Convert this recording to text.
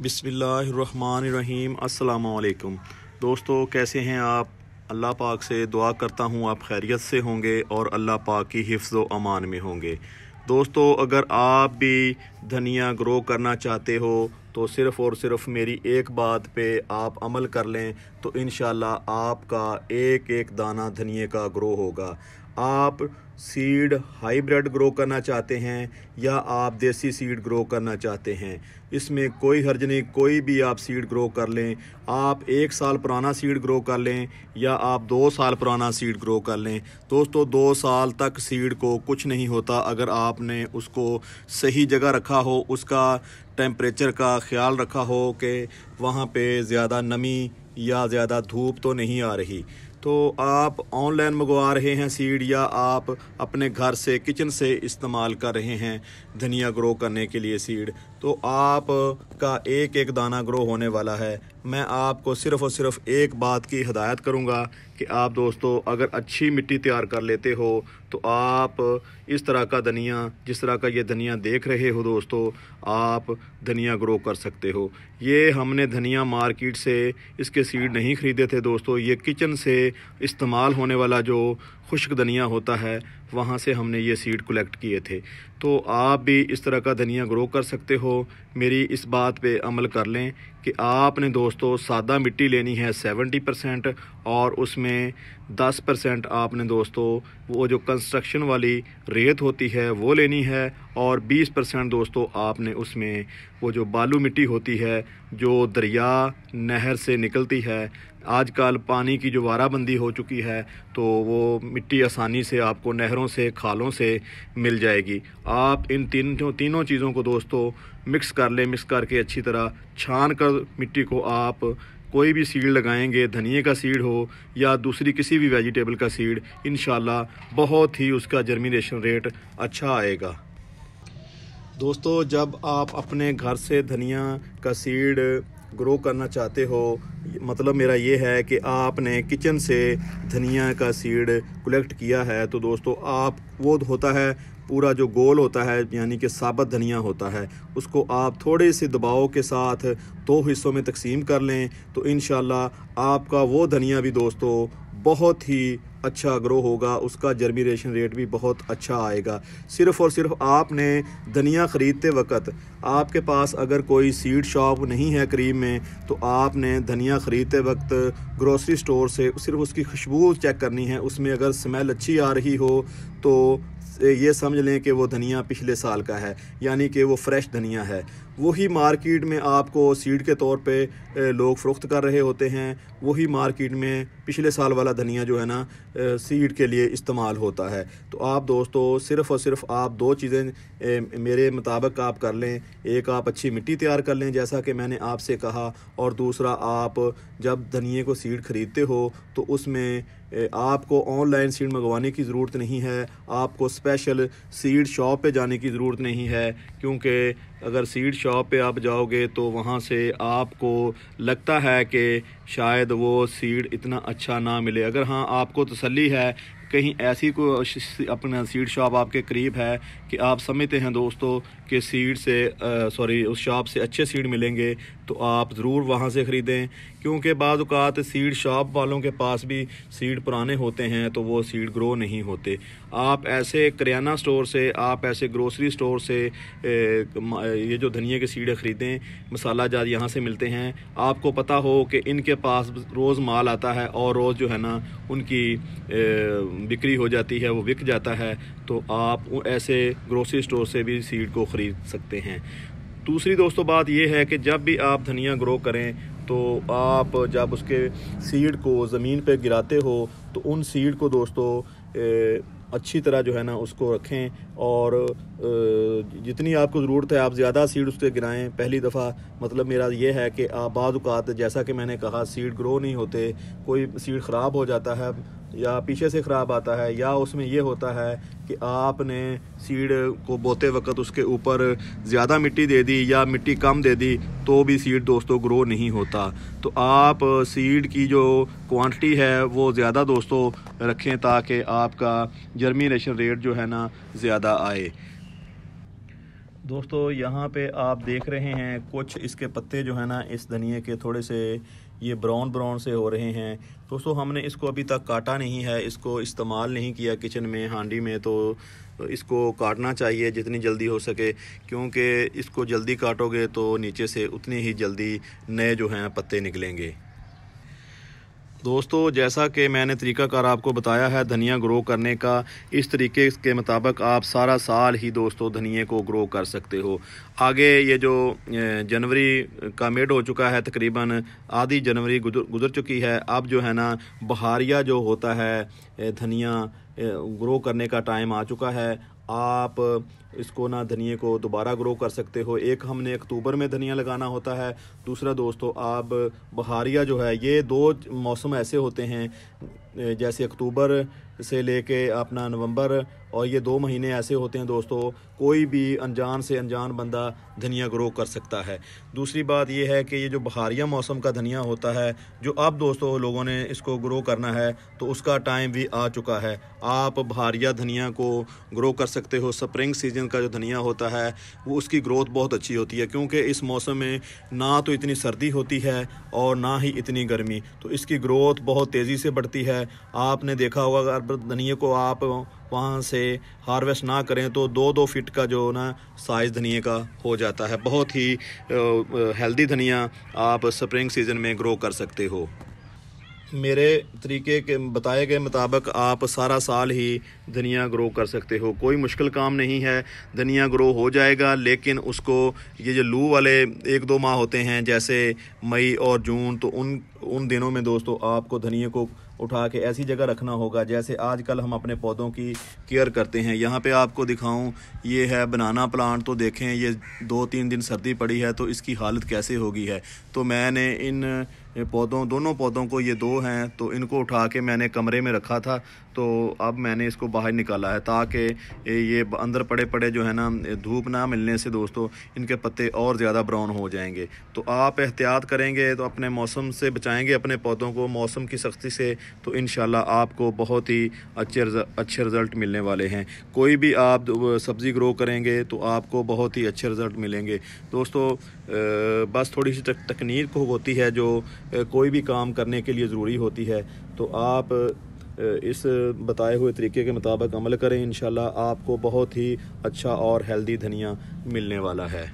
बिस्मिल्लाहिर्रहमानिर्रहीम। अस्सलामुअलैकुम दोस्तों, कैसे हैं आप? अल्लाह पाक से दुआ करता हूँ आप खैरियत से होंगे और अल्लाह पाक की हिफ्ज़ व अमान में होंगे। दोस्तों, अगर आप भी धनिया ग्रो करना चाहते हो तो सिर्फ़ और सिर्फ मेरी एक बात पे आप अमल कर लें तो इंशाल्लाह आपका एक एक दाना धनिए का ग्रो होगा। आप सीड हाइब्रिड ग्रो करना चाहते हैं या आप देसी सीड ग्रो करना चाहते हैं, इसमें कोई हर्ज नहीं। कोई भी आप सीड ग्रो कर लें, आप 1 साल पुराना सीड ग्रो कर लें या आप 2 साल पुराना सीड ग्रो कर लें। दोस्तों, 2 साल तक सीड को कुछ नहीं होता अगर आपने उसको सही जगह रखा हो, उसका टेम्परेचर का ख्याल रखा हो कि वहाँ पे ज़्यादा नमी या ज़्यादा धूप तो नहीं आ रही। तो आप ऑनलाइन मंगवा रहे हैं सीड या आप अपने घर से किचन से इस्तेमाल कर रहे हैं धनिया ग्रो करने के लिए सीड, तो आपका एक एक दाना ग्रो होने वाला है। मैं आपको सिर्फ़ और सिर्फ एक बात की हिदायत करूंगा कि आप दोस्तों अगर अच्छी मिट्टी तैयार कर लेते हो तो आप इस तरह का धनिया, जिस तरह का ये धनिया देख रहे हो दोस्तों, आप धनिया ग्रो कर सकते हो। ये हमने धनिया मार्केट से इसके सीड नहीं ख़रीदे थे दोस्तों, ये किचन से इस्तेमाल होने वाला जो खुश्क धनिया होता है वहाँ से हमने ये सीड कलेक्ट किए थे। तो आप भी इस तरह का धनिया ग्रो कर सकते हो। मेरी इस बात पे अमल कर लें कि आपने दोस्तों सादा मिट्टी लेनी है 70% और उसमें 10% आपने दोस्तों वो जो कंस्ट्रक्शन वाली रेत होती है वो लेनी है और 20% दोस्तों आपने उसमें वो जो बालू मिट्टी होती है जो दरिया नहर से निकलती है। आजकल पानी की जो वाराबंदी हो चुकी है तो वो मिट्टी आसानी से आपको नहरों से, खालों से मिल जाएगी। आप इन तीनों चीज़ों को दोस्तों मिक्स कर लें। मिक्स करके अच्छी तरह छान कर मिट्टी को आप कोई भी सीड लगाएंगे, धनिए का सीड हो या दूसरी किसी भी वेजिटेबल का सीड, इंशाल्लाह बहुत ही उसका जर्मिनेशन रेट अच्छा आएगा। दोस्तों, जब आप अपने घर से धनिया का सीड ग्रो करना चाहते हो, मतलब मेरा ये है कि आपने किचन से धनिया का सीड कलेक्ट किया है, तो दोस्तों आप वो होता है पूरा जो गोल होता है यानी कि साबुत धनिया होता है, उसको आप थोड़े से दबाव के साथ 2 हिस्सों में तकसीम कर लें तो इंशाल्लाह आपका वो धनिया भी दोस्तों बहुत ही अच्छा ग्रो होगा, उसका जर्मिनेशन रेट भी बहुत अच्छा आएगा। सिर्फ़ और सिर्फ आपने धनिया ख़रीदते वक्त आपके पास अगर कोई सीड शॉप नहीं है करीब में तो आपने धनिया ख़रीदते वक्त ग्रोसरी स्टोर से सिर्फ उसकी खुशबू चेक करनी है। उसमें अगर स्मेल अच्छी आ रही हो तो ये समझ लें कि वो धनिया पिछले साल का है, यानी कि वो फ्रेश धनिया है। वही मार्केट में आपको सीड के तौर पे लोग फ़रोख्त कर रहे होते हैं, वही मार्केट में पिछले साल वाला धनिया जो है ना सीड के लिए इस्तेमाल होता है। तो आप दोस्तों सिर्फ़ और सिर्फ आप 2 चीज़ें मेरे मुताबिक आप कर लें। एक, आप अच्छी मिट्टी तैयार कर लें जैसा कि मैंने आपसे कहा, और दूसरा, आप जब धनिए को सीड ख़रीदते हो तो उसमें आपको ऑनलाइन सीड मंगवाने की ज़रूरत नहीं है, आपको स्पेशल सीड शॉप पे जाने की ज़रूरत नहीं है, क्योंकि अगर सीड शॉप पे आप जाओगे तो वहाँ से आपको लगता है कि शायद वो सीड इतना अच्छा ना मिले। अगर हाँ आपको तसल्ली है कहीं ऐसी कोई अपना सीड शॉप आपके करीब है कि आप समझते हैं दोस्तों कि सीड से उस शॉप से अच्छे सीड मिलेंगे तो आप ज़रूर वहाँ से ख़रीदें, क्योंकि बाज़ औक़ात सीड शॉप वालों के पास भी सीड पुराने होते हैं तो वो सीड ग्रो नहीं होते। आप ऐसे करियाना स्टोर से, आप ऐसे ग्रोसरी स्टोर से ये जो धनिया के सीड ख़रीदें। मसाला जात यहाँ से मिलते हैं, आपको पता हो कि इनके पास रोज़ माल आता है और रोज़ जो है ना उनकी बिक्री हो जाती है, वो बिक जाता है, तो आप ऐसे ग्रोसरी स्टोर से भी सीड को ख़रीद सकते हैं। दूसरी दोस्तों बात यह है कि जब भी आप धनिया ग्रो करें तो आप जब उसके सीड को ज़मीन पे गिराते हो तो उन सीड को दोस्तों अच्छी तरह जो है ना उसको रखें और जितनी आपको ज़रूरत है आप ज़्यादा सीड उस पर गिराएँ पहली दफ़ा। मतलब मेरा ये है कि बाज़ औक़ात जैसा कि मैंने कहा सीड ग्रो नहीं होते, कोई सीड ख़राब हो जाता है या पीछे से ख़राब आता है, या उसमें ये होता है कि आपने सीड को बोते वक्त उसके ऊपर ज़्यादा मिट्टी दे दी या मिट्टी कम दे दी तो भी सीड दोस्तों ग्रो नहीं होता। तो आप सीड की जो क्वांटिटी है वो ज़्यादा दोस्तों रखें ताकि आपका जर्मिनेशन रेट जो है ना ज़्यादा आए। दोस्तों यहाँ पे आप देख रहे हैं कुछ इसके पत्ते जो है ना इस धनिए के थोड़े से ये ब्राउन ब्राउन से हो रहे हैं। दोस्तों हमने इसको अभी तक काटा नहीं है, इसको इस्तेमाल नहीं किया किचन में हांडी में, तो इसको काटना चाहिए जितनी जल्दी हो सके, क्योंकि इसको जल्दी काटोगे तो नीचे से उतनी ही जल्दी नए जो हैं पत्ते निकलेंगे। दोस्तों जैसा कि मैंने तरीक़ाकार आपको बताया है धनिया ग्रो करने का, इस तरीके के मुताबिक आप सारा साल ही दोस्तों धनिए को ग्रो कर सकते हो। आगे ये जो जनवरी का मिड हो चुका है, तकरीबन आधी जनवरी गुजर चुकी है, अब जो है ना बहारिया जो होता है धनिया ग्रो करने का टाइम आ चुका है। आप इसको ना धनिए को दोबारा ग्रो कर सकते हो। एक हमने अक्टूबर में धनिया लगाना होता है, दूसरा दोस्तों आप बहारिया जो है, ये दो मौसम ऐसे होते हैं जैसे अक्टूबर से लेके अपना नवंबर, और ये 2 महीने ऐसे होते हैं दोस्तों कोई भी अनजान से अनजान बंदा धनिया ग्रो कर सकता है। दूसरी बात ये है कि ये जो बहारिया मौसम का धनिया होता है, जो अब दोस्तों लोगों ने इसको ग्रो करना है तो उसका टाइम भी आ चुका है। आप बहारिया धनिया को ग्रो कर सकते हो। स्प्रिंग सीजन का जो धनिया होता है वो उसकी ग्रोथ बहुत अच्छी होती है, क्योंकि इस मौसम में ना तो इतनी सर्दी होती है और ना ही इतनी गर्मी, तो इसकी ग्रोथ बहुत तेज़ी से बढ़ती है। आपने देखा होगा अगर धनिया को आप वहाँ से हार्वेस्ट ना करें तो 2-2 फीट का जो ना साइज़ धनिए का हो जाता है। बहुत ही हेल्दी धनिया आप स्प्रिंग सीज़न में ग्रो कर सकते हो। मेरे तरीके के बताए गए मुताबिक आप सारा साल ही धनिया ग्रो कर सकते हो। कोई मुश्किल काम नहीं है, धनिया ग्रो हो जाएगा। लेकिन उसको ये जो लू वाले 1-2 माह होते हैं जैसे मई और जून, तो उन दिनों में दोस्तों आपको धनिया को उठा के ऐसी जगह रखना होगा जैसे आजकल हम अपने पौधों की केयर करते हैं। यहाँ पे आपको दिखाऊं, ये है बनाना प्लांट, तो देखें ये 2-3 दिन सर्दी पड़ी है तो इसकी हालत कैसे होगी है। तो मैंने इन दोनों पौधों को, ये 2 हैं, तो इनको उठा के मैंने कमरे में रखा था, तो अब मैंने इसको बाहर निकाला है ताकि ये अंदर पड़े पड़े जो है ना धूप ना मिलने से दोस्तों इनके पत्ते और ज़्यादा ब्राउन हो जाएंगे। तो आप एहतियात करेंगे तो अपने मौसम से बचाएंगे अपने पौधों को मौसम की सख्ती से, तो इंशाल्लाह आपको बहुत ही अच्छे रिज़ल्ट मिलने वाले हैं। कोई भी आप सब्ज़ी ग्रो करेंगे तो आपको बहुत ही अच्छे रिज़ल्ट मिलेंगे। दोस्तों बस थोड़ी सी तकनीक होती है जो कोई भी काम करने के लिए ज़रूरी होती है, तो आप इस बताए हुए तरीके के मुताबिक अमल करें। इंशाल्लाह आपको बहुत ही अच्छा और हेल्दी धनिया मिलने वाला है।